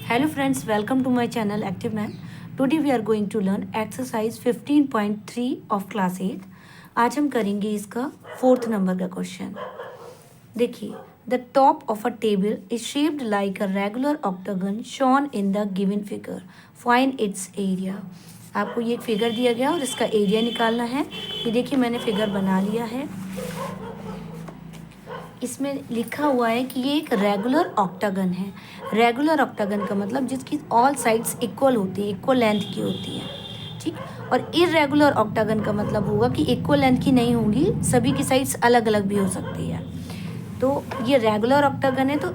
Hello friends, welcome to my channel Active Man. Today we are going to learn exercise 15.3 of class 8. आज हम करेंगे इसका 4th number का question. देखिए, the top of a table is shaped like a regular octagon shown in the given figure. Find its area. आपको ये एक figure दिया गया और इसका एरिया निकालना है। ये देखिए मैंने फिगर बना लिया है। इसमें लिखा हुआ है कि ये एक रेगुलर ऑक्टागन है। रेगुलर ऑक्टागन का मतलब जिसकी ऑल साइड्स इक्वल होती है, इक्वल लेंथ की होती है, ठीक। और इरेगुलर ऑक्टागन का मतलब होगा कि इक्वल लेंथ की नहीं होंगी, सभी की साइड्स अलग अलग भी हो सकती है। तो ये रेगुलर ऑक्टागन है, तो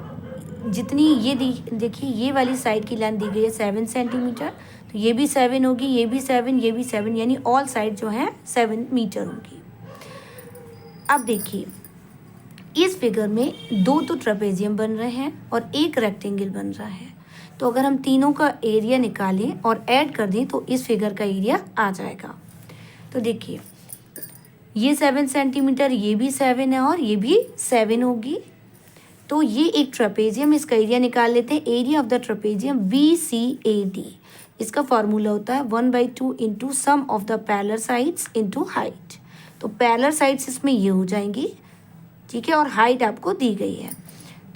जितनी ये देखिए ये वाली साइड की लेंथ दी गई है 7 सेंटीमीटर, तो ये भी 7 होगी, ये भी 7, ये भी 7, यानी ऑल साइड जो है 7 मीटर होगी। अब देखिए इस फिगर में दो तो ट्रेपेजियम बन रहे हैं और एक रेक्टेंगल बन रहा है। तो अगर हम तीनों का एरिया निकालें और ऐड कर दें तो इस फिगर का एरिया आ जाएगा। तो देखिए ये 7 सेंटीमीटर, ये भी 7 है और ये भी 7 होगी। तो ये एक ट्रेपेजियम, इसका एरिया निकाल लेते हैं। Area of the trapezium BCAD, इसका फॉर्मूला होता है 1/2 into sum of the parallel sides into height. तो पैरेलल साइड्स इसमें ये हो जाएंगी, ठीक है, और हाइट आपको दी गई है।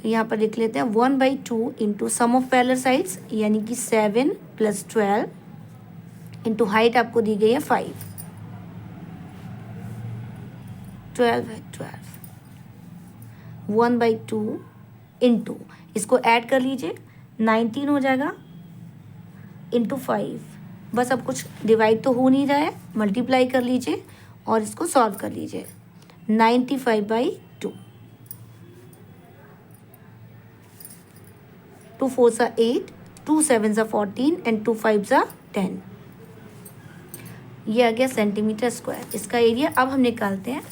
तो यहाँ पर लिख लेते हैं 1/2 into sum of parallel sides, यानी कि 7 + 12 इंटू हाइट आपको दी गई है 5, 12 है 12, 1/2 इंटू, इसको ऐड कर लीजिए 19 हो जाएगा, इंटू 5। बस अब कुछ डिवाइड तो हो नहीं रहा है, मल्टीप्लाई कर लीजिए और इसको सॉल्व कर लीजिए। 95/2, 2 4s are 8, 2 7s are 14 and 2 5s are 10। ये आ गया सेंटीमीटर स्क्वायर। इसका एरिया अब हम निकालते हैं।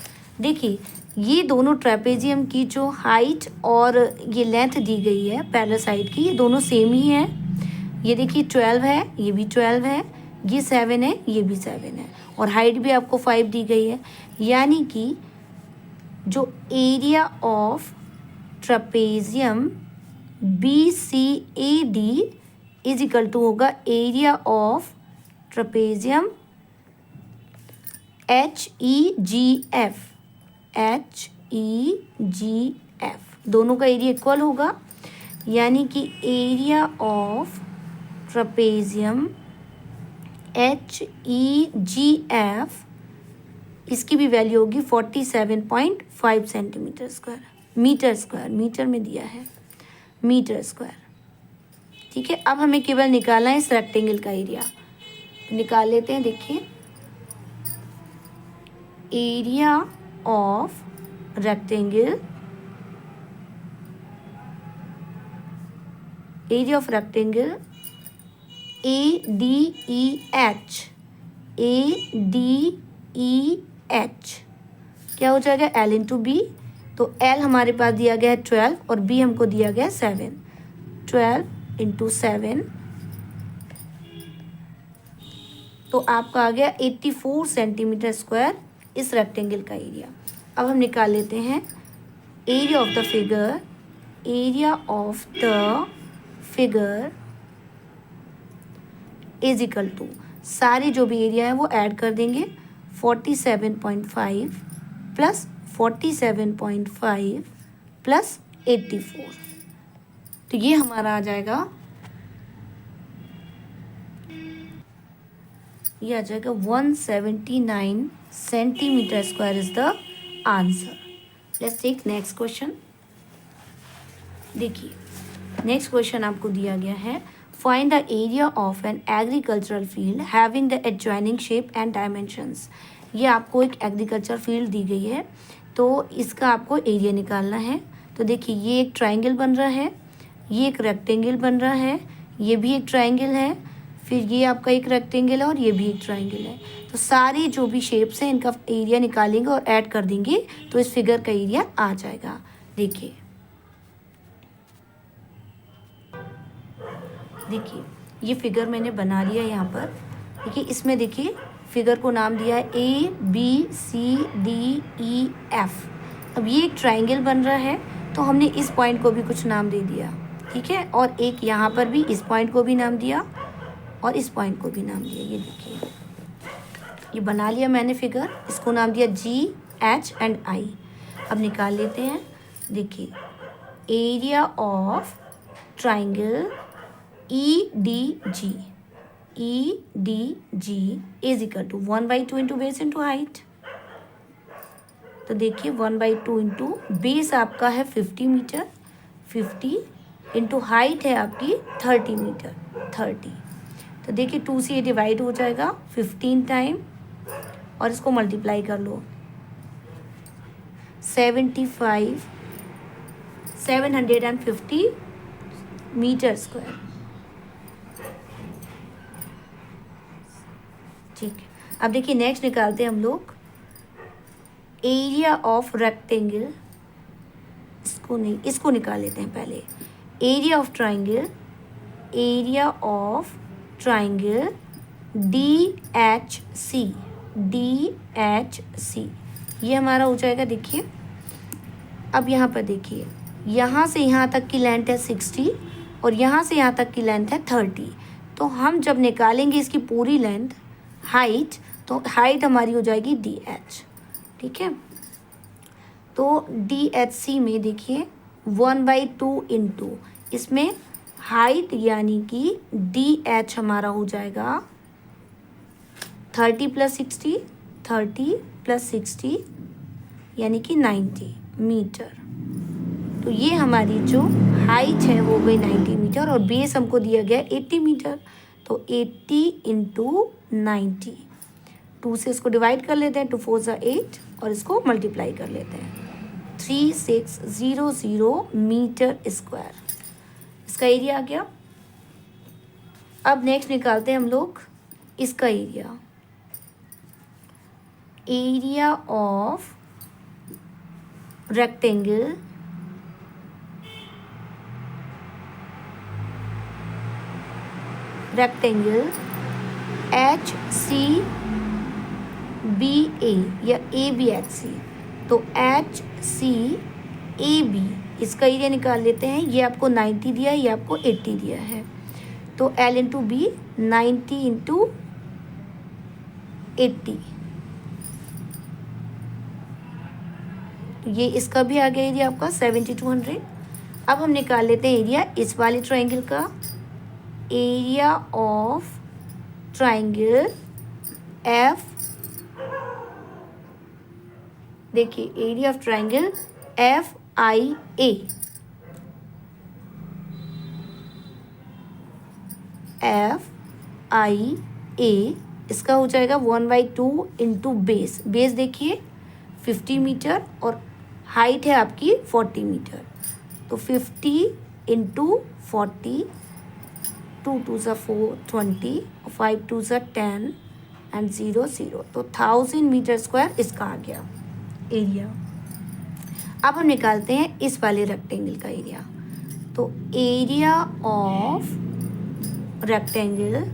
देखिए ये दोनों ट्रेपेजियम की जो हाइट और ये लेंथ दी गई है पैरेलल साइड की, ये दोनों सेम ही है। ये देखिए 12 है, ये भी 12 है, ये 7 है, ये भी 7 है, और हाइट भी आपको 5 दी गई है। यानी कि जो area of trapezium BCAD is equal to होगा एरिया ऑफ ट्रेपेजियम HEGF। दोनों का एरिया इक्वल होगा, यानी कि एरिया ऑफ ट्रेपेजियम HEGF, इसकी भी वैल्यू होगी 47.5 centimetre square, metre square, metre में दिया है मीटर स्क्वायर, ठीक है। अब हमें केवल निकालना है इस रेक्टेंगल का एरिया। निकाल लेते हैं। देखिए area of rectangle, area of rectangle ADEH क्या हो जाएगा, L इंटू B। तो L हमारे पास दिया गया है 12 और B हमको दिया गया है 7, 12 इंटू 7, तो आपका आ गया 84 सेंटीमीटर स्क्वायर इस रेक्टेंगल का एरिया। अब हम निकाल लेते हैं area of the figure. Area of the figure is equal to, सारे जो भी एरिया है वो ऐड कर देंगे, 47.5 प्लस 47.5 प्लस 84, तो ये हमारा आ जाएगा, ये आ जाएगा 179 centimetre square is the answer. Let's take next question. देखिए नेक्स्ट क्वेश्चन आपको दिया गया है, find the area of an agricultural field having the adjoining shape and dimensions. ये आपको एक एग्रीकल्चर फील्ड दी गई है, तो इसका आपको एरिया निकालना है। तो देखिए ये एक ट्राइंगल बन रहा है, ये एक रेक्टेंगल बन रहा है, ये भी एक ट्राइंगल है, फिर ये आपका एक रेक्टेंगल है और ये भी एक ट्राइंगल है। तो सारी जो भी शेप्स हैं इनका एरिया निकालेंगे और ऐड कर देंगे तो इस फिगर का एरिया आ जाएगा। देखिए ये फिगर मैंने बना लिया यहाँ पर। देखिए इसमें देखिए फिगर को नाम दिया है ABCDEF। अब ये एक ट्राइंगल बन रहा है, तो हमने इस पॉइंट को भी कुछ नाम दे दिया, ठीक है। और एक यहाँ पर भी इस पॉइंट को भी नाम दिया और इस पॉइंट को भी नाम दिया। ये देखिए, ये बना लिया मैंने फिगर, इसको नाम दिया GH&I। अब निकाल लेते हैं। देखिए, area of triangle EDG is equal to 1/2 into base into height. तो देखिए 1/2 इंटू बेस आपका है 50 मीटर, 50 इंटू हाइट है आपकी 30 मीटर, 30। तो देखिए 2 से ये डिवाइड हो जाएगा 15 टाइम और इसको मल्टीप्लाई कर लो 750 मीटर स्क्वायर। ठीक है। अब देखिए नेक्स्ट निकालते हैं हम लोग एरिया ऑफ रेक्टेंगल। इसको नहीं, इसको निकाल लेते हैं पहले। एरिया ऑफ ट्राइंगल DHC ये हमारा हो जाएगा। देखिए अब यहाँ पर देखिए, यहाँ से यहाँ तक की लेंथ है 60 और यहाँ से यहाँ तक की लेंथ है 30। तो हम जब निकालेंगे इसकी पूरी लेंथ हाइट, तो हाइट हमारी हो जाएगी DH। ठीक है। तो DHC में देखिए 1/2 इंटू इसमें हाइट यानी कि DH हमारा हो जाएगा 30 + 60 यानी कि 90 मीटर। तो ये हमारी जो हाइट है वो गई 90 मीटर और बेस हमको दिया गया 80 मीटर। तो 80 इंटू 90, 2 से इसको डिवाइड कर लेते हैं, 2 4 = 8 और इसको मल्टीप्लाई कर लेते हैं 3600 मीटर स्क्वायर। इसका एरिया आ गया। अब नेक्स्ट निकालते हैं हम लोग इसका area. Area of rectangle HCBA या ABHC। तो HCAB इसका एरिया निकाल लेते हैं। ये आपको 90 दिया है, ये आपको 80 दिया है। तो L इंटू B 90 इंटू 80। तो ये इसका भी आ गया एरिया आपका 7200। अब हम निकाल लेते हैं एरिया इस वाले ट्राइंगल का। एरिया ऑफ ट्राइंगल F, देखिए एरिया ऑफ ट्राइंगल FIA, इसका हो जाएगा 1/2 इंटू बेस। बेस देखिए 50 मीटर और हाइट है आपकी 40 मीटर। तो 50 इंटू 40, 2 2 = 4 20 और 5 2 = 10 एंड 0 0। तो 1000 मीटर स्क्वायर इसका आ गया एरिया। अब हम निकालते हैं इस वाले रेक्टेंगल का एरिया। तो एरिया ऑफ रेक्टेंगल,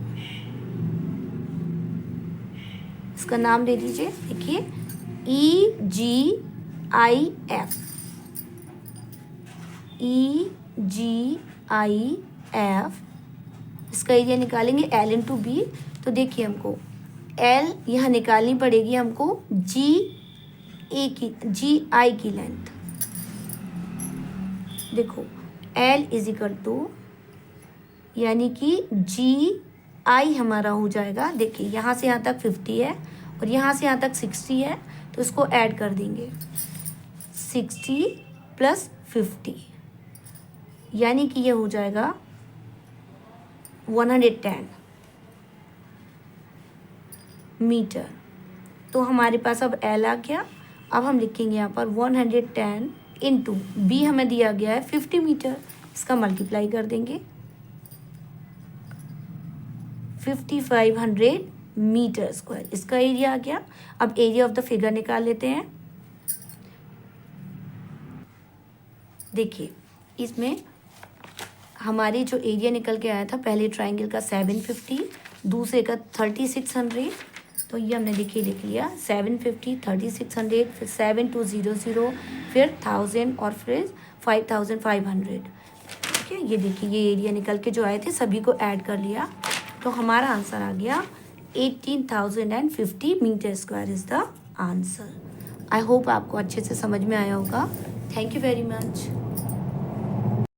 इसका नाम दे दीजिए। देखिए EGIF, इसका एरिया निकालेंगे L इंटू B। तो देखिए हमको L यहाँ निकालनी पड़ेगी हमको GI की लेंथ। देखो L इज इक्वल टू यानी कि GI हमारा हो जाएगा। देखिए यहाँ से यहाँ तक 50 है और यहाँ से यहाँ तक 60 है, तो इसको ऐड कर देंगे 60 + 50 यानी कि ये हो जाएगा 110 मीटर। तो हमारे पास अब L आ गया। अब हम लिखेंगे यहाँ पर 110 इंटू B हमें दिया गया है 50 मीटर, इसका मल्टीप्लाई कर देंगे 5500 मीटर स्क्वायर। इसका एरिया आ गया। अब एरिया ऑफ द फिगर निकाल लेते हैं। देखिए इसमें हमारी जो एरिया निकल के आया था, पहले ट्राइंगल का 750, दूसरे का 3600। तो ये हमने देखिए लिख लिया 750 3600, फिर 7200, फिर 1000 और फिर 5500। ठीक है, ये देखिए ये एरिया निकल के जो आए थे सभी को ऐड कर लिया, तो हमारा आंसर आ गया 18,050 metre square is the answer. I hope आपको अच्छे से समझ में आया होगा। Thank you very much.